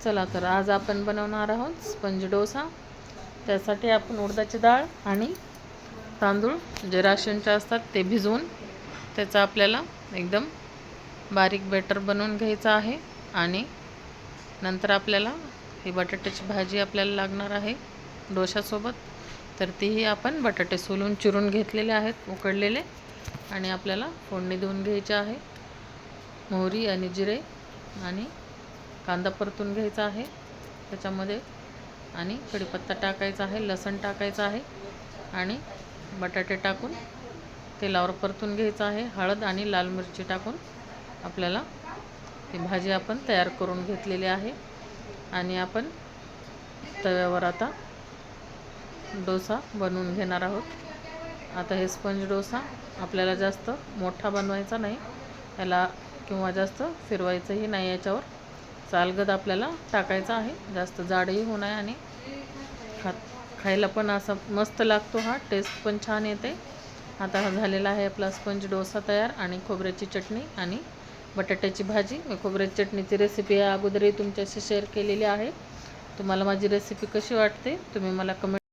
चला तर आज आपण बनवणार आहोत स्पंज डोसा। त्यासाठी आपण उडदाची डाळ आणि तांदूळ जे राशनचे असतात ते भिजवून त्याचा आपल्याला एकदम बारीक बॅटर बनवून घ्यायचा आहे। आणि नंतर आपल्याला ही बटाट्याची भाजी आपल्याला लागणार आहे डोशासोबत। तर तीही आपण बटाटे सोलून चिरून घेतलेले आहेत उकडलेले, आणि आपल्याला फोडणी देऊन घ्यायची आहे। मोहरी आणि जिरे आणि कांदा परतून घ्यायचा आहे त्याच्यामध्ये, आणि कढीपत्ता टाकायचा आहे, लसूण टाकायचा आहे आणि बटाटे टाकून तेलावर परतून घ्यायचा आहे। हळद आणि लाल मिरची टाकून आपल्याला ही भाजी आपण तयार करून घेतलेली आहे। आणि आपण तव्यावर आता डोसा बनवून घेणार आहोत। आता हे स्पंज डोसा आपल्याला जास्त मोठा बनवायचा नाही याला, किंवा जास्त फिरवायचंही नाही। याच्यावर सालगद आपल्याला टाकायचा आहे, जास्त जाडही होऊ नये आणि खायला पण असा मस्त लागतो, हा टेस्ट पण छान येते। आता हा झालेला आहे आपला स्पंज डोसा तयार। आणि खोबऱ्याची चटणी आणि बटाट्याची भाजी, मी खोबऱ्याची चटणीची रेसिपी अगोदरही तुमच्याशी शेअर केलेली आहे। तुम्हाला माझी रेसिपी कशी वाटते तुम्ही मला कमेंट